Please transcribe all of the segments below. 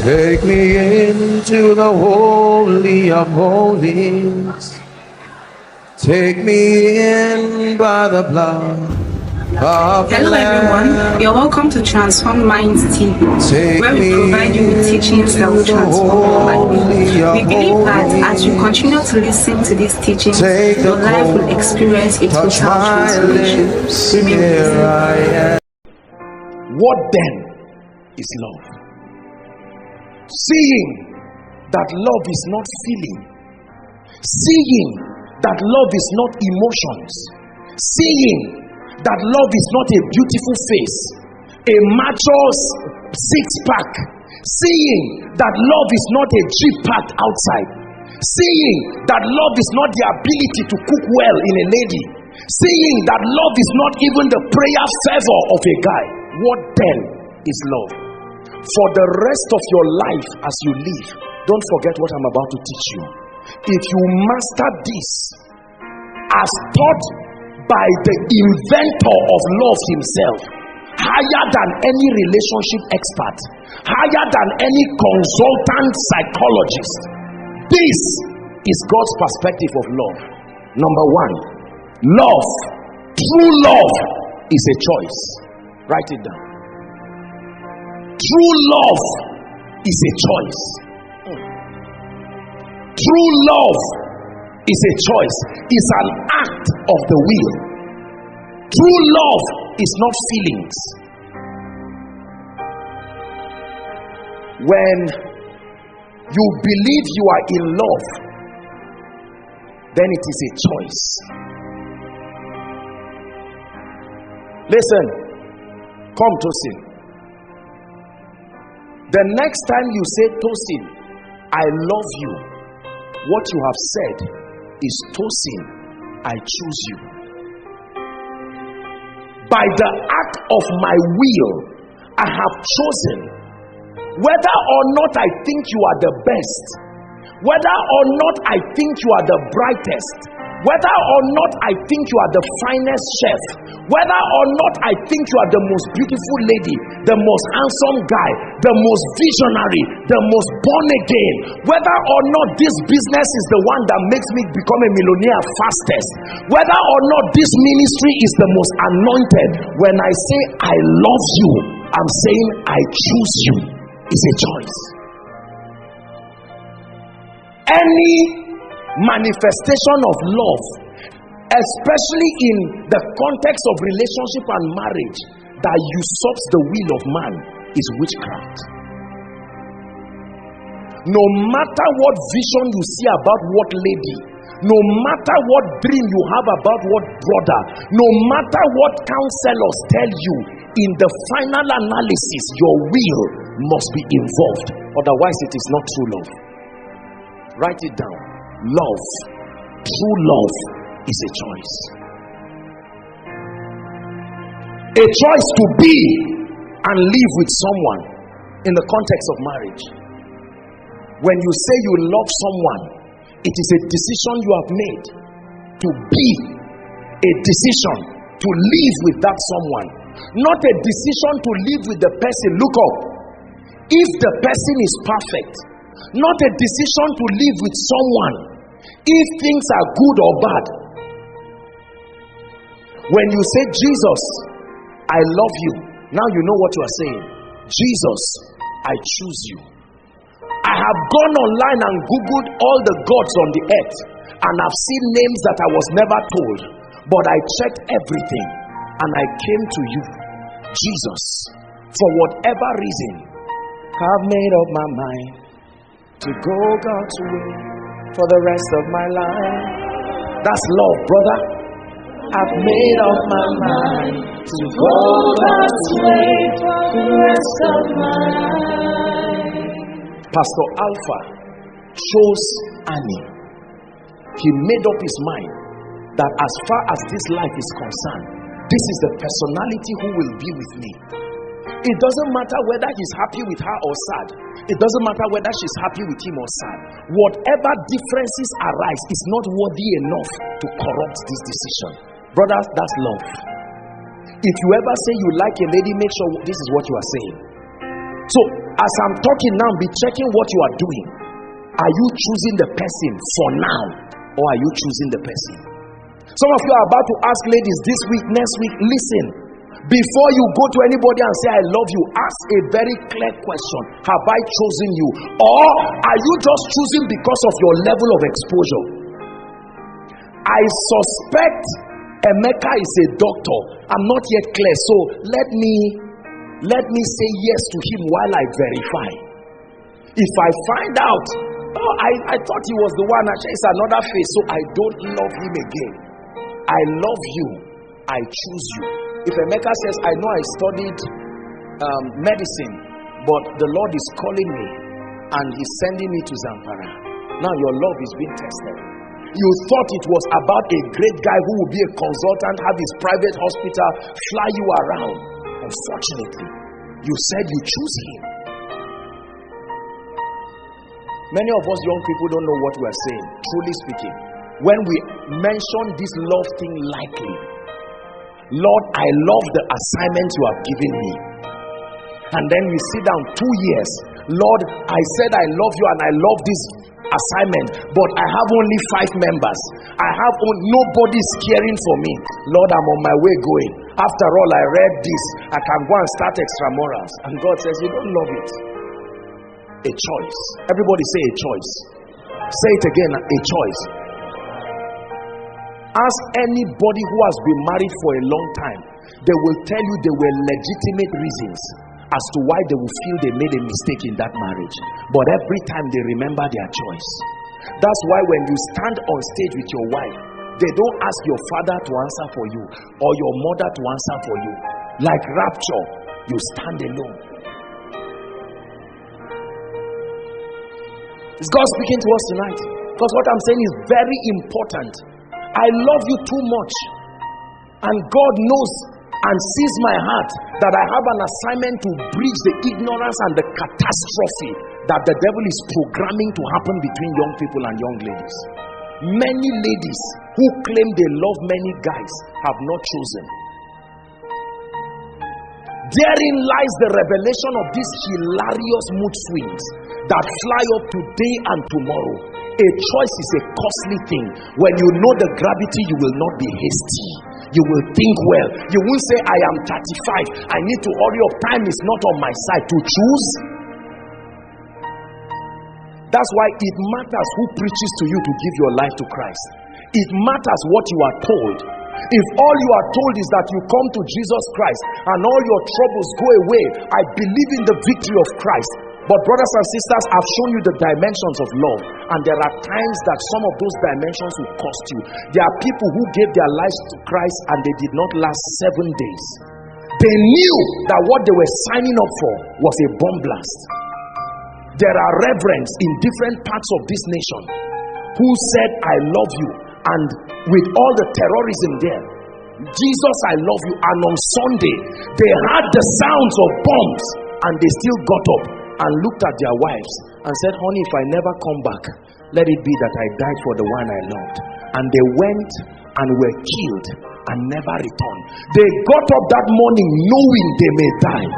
Take me into the holy of holies. Take me in by the blood of the Hello everyone, you're welcome to Transform Minds TV, where we provide you with teachings that will transform your life. We believe that as you continue to listen to these teachings, your life will experience a total transformation. What then is love? Seeing that love is not feeling, seeing that love is not emotions, seeing that love is not a beautiful face, a mature six-pack, seeing that love is not a Jeep packed outside, seeing that love is not the ability to cook well in a lady, seeing that love is not even the prayer fervor of a guy. What then is love? For the rest of your life as you live, don't forget what I'm about to teach you. If you master this as taught by the inventor of love himself, higher than any relationship expert, higher than any consultant psychologist, this is God's perspective of love. Number one, love, true love is a choice. Write it down. True love is a choice. True love is a choice. It's an act of the will. True love is not feelings. When you believe you are in love, then it is a choice. Listen, come Tosin. The next time you say, Tosin, I love you, what you have said is, Tosin, I choose you. By the act of my will, I have chosen, whether or not I think you are the best, whether or not I think you are the brightest, whether or not I think you are the finest chef, whether or not I think you are the most beautiful lady, the most handsome guy, the most visionary, the most born again, whether or not this business is the one that makes me become a millionaire fastest, whether or not this ministry is the most anointed, when I say I love you, I'm saying I choose you. It's a choice. Any manifestation of love, especially in the context of relationship and marriage, that usurps the will of man, is witchcraft. No matter what vision you see about what lady, no matter what dream you have about what brother, no matter what counselors tell you, in the final analysis your will must be involved, otherwise it is not true love. Write it down. Love, true love, is a choice. A choice to be and live with someone in the context of marriage. When you say you love someone, it is a decision you have made to be, a decision to live with that someone, not a decision to live with the person. Look up. If the person is perfect, not a decision to live with someone if things are good or bad. When you say, Jesus, I love you, now you know what you are saying. Jesus, I choose you. I have gone online and googled all the gods on the earth, and I've seen names that I was never told, but I checked everything and I came to you, Jesus. For whatever reason, I've made up my mind to go God's way for the rest of my life. That's love, brother. I've made up my mind to go God's way for the rest of my life. Pastor Alpha chose Annie. He made up his mind that as far as this life is concerned, this is the personality who will be with me. It doesn't matter whether he's happy with her or sad. It doesn't matter whether she's happy with him or sad. Whatever differences arise is not worthy enough to corrupt this decision. Brothers, that's love. If you ever say you like a lady, make sure this is what you are saying. So as I'm talking now, be checking what you are doing. Are you choosing the person for now, or are you choosing the person? Some of you are about to ask ladies this week, next week. Listen, before you go to anybody and say I love you, ask a very clear question. Have I chosen you, or are you just choosing because of your level of exposure? I suspect Emeka is a doctor. I'm not yet clear, so let me say yes to him while I verify. If I find out, oh, I thought he was the one, actually it's another face, so I don't love him again. I love you, I choose you. If Emeka says, I know I studied medicine, but the Lord is calling me and he's sending me to Zamfara, now your love is being tested. You thought it was about a great guy who would be a consultant, have his private hospital, fly you around. Unfortunately, you said you choose him. Many of us young people don't know what we are saying, truly speaking. When we mention this love thing lightly, Lord, I love the assignment you have given me. And then we sit down 2 years. Lord, I said I love you and I love this assignment, but I have only 5 members. Nobody's caring for me. Lord, I'm on my way going. After all, I read this. I can go and start extramurals. And God says, you don't love it. A choice. Everybody say a choice. Say it again, a choice. Ask anybody who has been married for a long time. They will tell you there were legitimate reasons as to why they will feel they made a mistake in that marriage. But every time they remember their choice. That's why when you stand on stage with your wife, they don't ask your father to answer for you or your mother to answer for you. Like rapture, you stand alone. Is God speaking to us tonight? Because what I'm saying is very important. I love you too much, and God knows and sees my heart that I have an assignment to bridge the ignorance and the catastrophe that the devil is programming to happen between young people and young ladies. Many ladies who claim they love many guys have not chosen. Therein lies the revelation of these hilarious mood swings that fly up today and tomorrow. A choice is a costly thing. When you know the gravity, you will not be hasty. You will think well. You won't say, I am 35, I need to hurry up, time is not on my side. To choose, that's why it matters who preaches to you to give your life to Christ. It matters what you are told. If all you are told is that you come to Jesus Christ and all your troubles go away, I believe in the victory of Christ. But brothers and sisters, I've shown you the dimensions of love, and there are times that some of those dimensions will cost you. There are people who gave their lives to Christ and they did not last 7 days. They knew that what they were signing up for was a bomb blast. There are reverends in different parts of this nation who said, I love you, and with all the terrorism there, Jesus, I love you, and on Sunday they had the sounds of bombs and they still got up and looked at their wives and said, honey, if I never come back, let it be that I died for the one I loved. And they went and were killed and never returned. They got up that morning knowing they may die.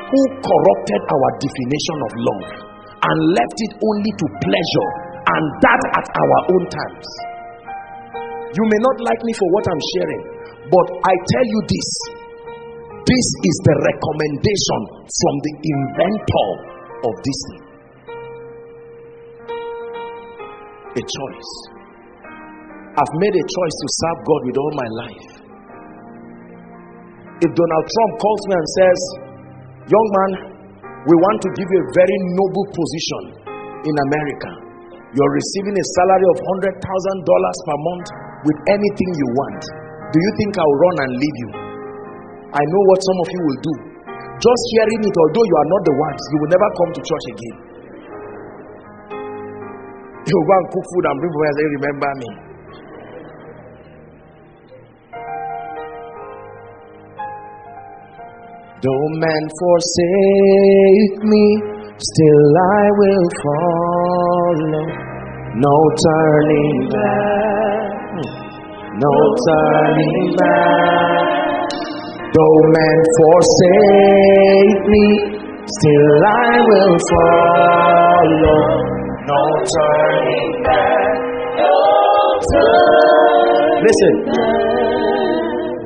Who corrupted our definition of love and left it only to pleasure, and that at our own terms? You may not like me for what I'm sharing, but I tell you this. This is the recommendation from the inventor of this thing. A choice. I've made a choice to serve God with all my life. If Donald Trump calls me and says, young man, we want to give you a very noble position in America. You're receiving a salary of $100,000 per month with anything you want. Do you think I'll run and leave you? I know what some of you will do. Just hearing it, although you are not the ones, you will never come to church again. You will go and cook food and bring food and say, remember me. Though men forsake me, still I will follow. No turning back, no turning back. Though men forsake me, still I will follow. No turning back, no turning. Listen,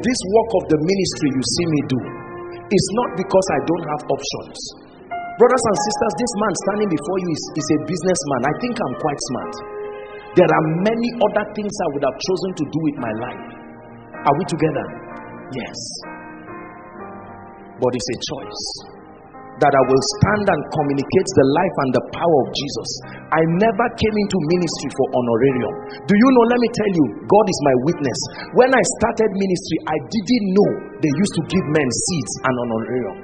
this work of the ministry you see me do is not because I don't have options. Brothers and sisters, this man standing before you is a businessman. I think I'm quite smart. There are many other things I would have chosen to do with my life. Are we together? Yes. But it's a choice that I will stand and communicate the life and the power of Jesus. I never came into ministry for honorarium. Do you know, let me tell you, God is my witness. When I started ministry, I didn't know they used to give men seeds and honorarium.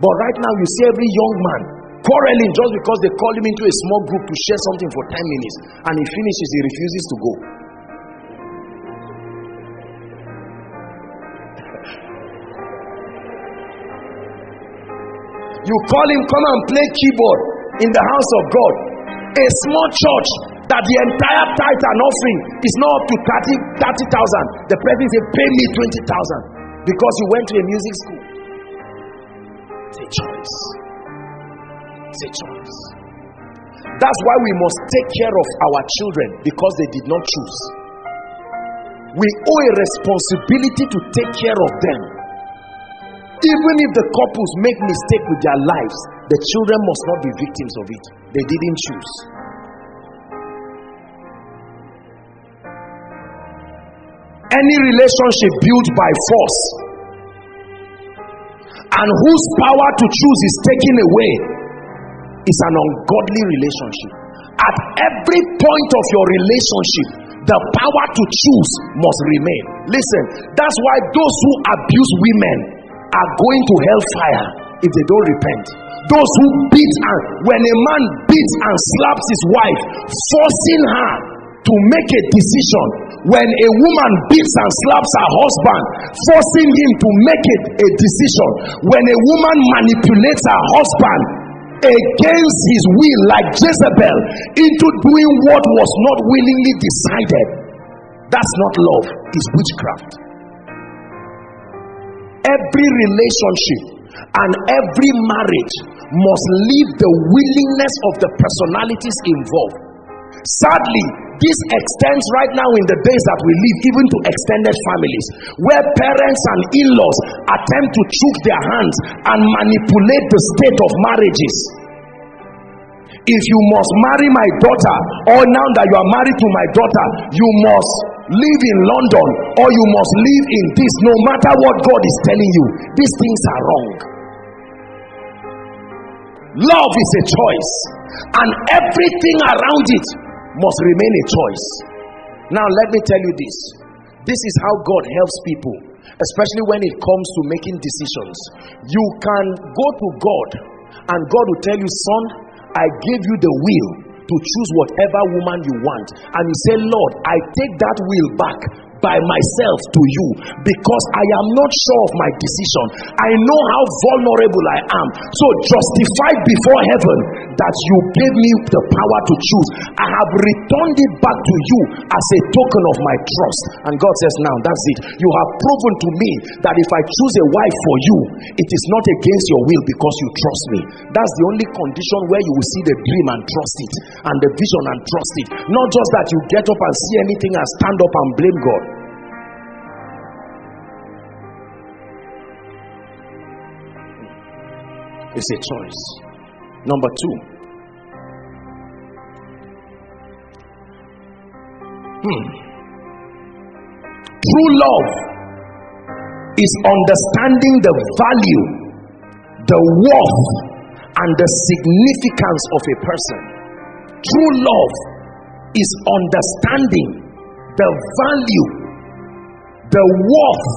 But right now, you see every young man quarreling just because they call him into a small group to share something for 10 minutes. And he finishes, he refuses to go. You call him, come and play keyboard in the house of God. A small church that the entire tithe and offering is not up to 30,000. The president said, pay me 20,000 because you went to a music school. It's a choice. It's a choice. That's why we must take care of our children, because they did not choose. We owe a responsibility to take care of them. Even if the couples make mistake with their lives, the children must not be victims of it. They didn't choose. Any relationship built by force and whose power to choose is taken away is an ungodly relationship. At every point of your relationship, the power to choose must remain. Listen, that's why those who abuse women are going to hellfire if they don't repent. Those who beat, and when a man beats and slaps his wife, forcing her to make a decision. When a woman beats and slaps her husband, forcing him to make a decision. When a woman manipulates her husband against his will, like Jezebel, into doing what was not willingly decided, that's not love, it's witchcraft. Every relationship and every marriage must leave the willingness of the personalities involved. Sadly, this extends right now in the days that we live even to extended families, where parents and in-laws attempt to choke their hands and manipulate the state of marriages. If you must marry my daughter, or now that you are married to my daughter, you must live in London, or you must live in this, no matter what God is telling you, these things are wrong. Love is a choice, and everything around it must remain a choice. Now let me tell you this. This is how God helps people, especially when it comes to making decisions. You can go to God and God will tell you, son, I gave you the will to choose whatever woman you want, and you say, Lord, I take that will back by myself to you, because I am not sure of my decision. I know how vulnerable I am. So justified before heaven that you gave me the power to choose, I have returned it back to you as a token of my trust. And God says, now that's it. You have proven to me that if I choose a wife for you, it is not against your will, because you trust me. That's the only condition where you will see the dream and trust it, and the vision and trust it. Not just that you get up and see anything and stand up and blame God. It's a choice. Number two, true love is understanding the value, the worth, and the significance of a person. True love is understanding the value, the worth,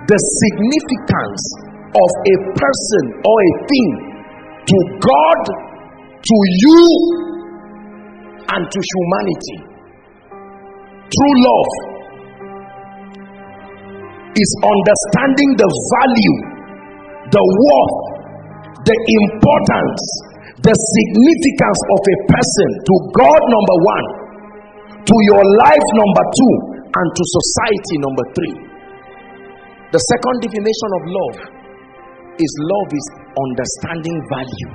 the significance of a person or a thing to God, to you, and to humanity. True love is understanding the value, the worth, the importance, the significance of a person to God, number one, to your life, number two, and to society, number three. The second definition of love is understanding value.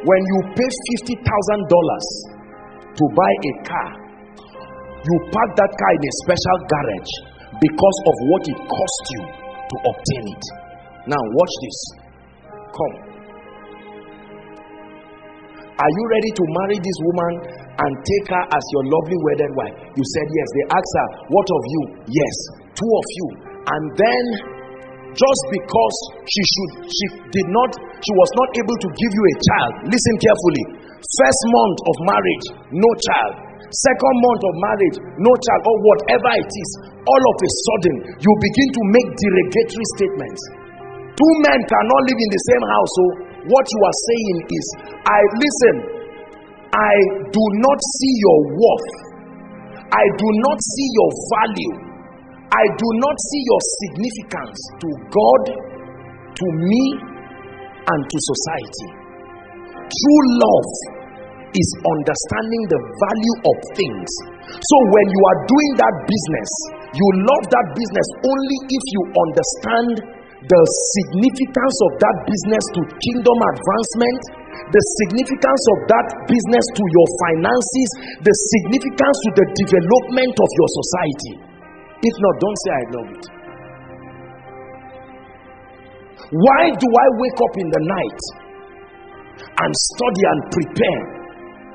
When you pay $50,000 to buy a car, you park that car in a special garage because of what it cost you to obtain it. Now watch this. Come. Are you ready to marry this woman and take her as your lovely wedded wife? You said yes. They asked her, what of you? Yes. Two of you. And then just because she was not able to give you a child, listen carefully. First month of marriage, no child. Second month of marriage, no child, or whatever it is. All of a sudden, you begin to make derogatory statements. Two men cannot live in the same house. So what you are saying is, I do not see your worth. I do not see your value. I do not see your significance to God, to me, and to society. True love is understanding the value of things. So when you are doing that business, you love that business only if you understand the significance of that business to kingdom advancement, the significance of that business to your finances, the significance to the development of your society. If not, don't say I love it. Why do I wake up in the night and study and prepare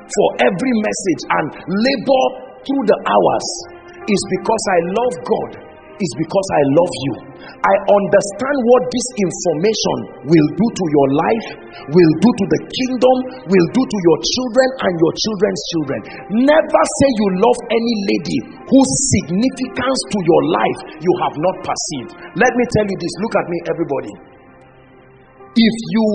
for every message and labor through the hours? Is because I love God. Is because I love you. I understand what this information will do to your life, will do to the kingdom, will do to your children and your children's children. Never say you love any lady whose significance to your life you have not perceived. Let me tell you this. Look at me, everybody. If you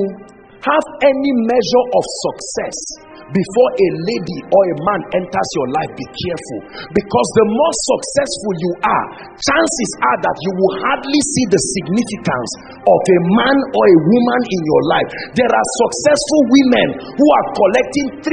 have any measure of success before a lady or a man enters your life, be careful, because the more successful you are, chances are that you will hardly see the significance of a man or a woman in your life. There are successful women who are collecting 300,000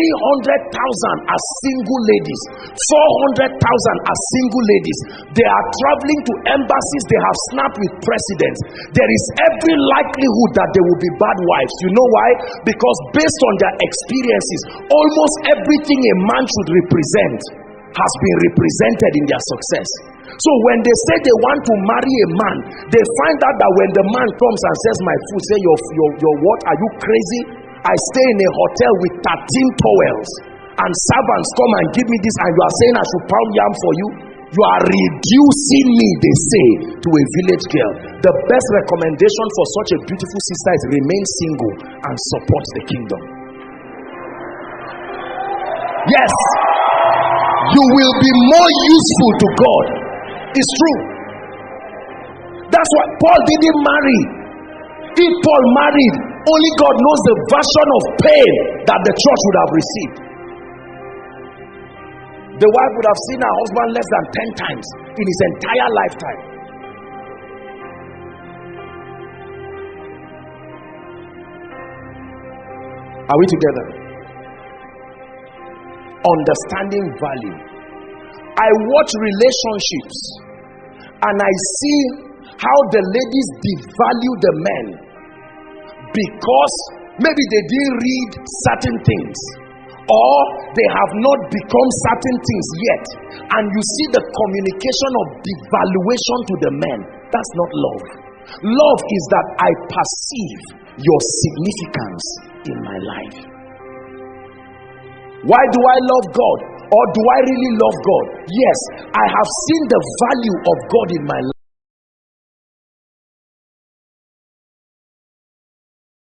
as single ladies, 400,000 as single ladies. They are traveling to embassies, they have snapped with presidents. There is every likelihood that they will be bad wives. You know why? Because based on their experiences, almost everything a man should represent has been represented in their success. So when they say they want to marry a man, they find out that when the man comes and says, my food, say, your what? Are you crazy? I stay in a hotel with 13 towels and servants come and give me this, and you are saying I should pound yam for you? You are reducing me, they say, to a village girl. The best recommendation for such a beautiful sister is remain single and support the kingdom. Yes, you will be more useful to God. It's true. That's why Paul didn't marry. If Paul married, only God knows the version of pain that the church would have received. The wife would have seen her husband less than 10 times in his entire lifetime. Are we together? Understanding value. I watch relationships and I see how the ladies devalue the men because maybe they didn't read certain things, or they have not become certain things yet, and you see the communication of devaluation to the men. That's not love. Love is that I perceive your significance in my life. Why do I love God? Or do I really love God? Yes, I have seen the value of God in my life.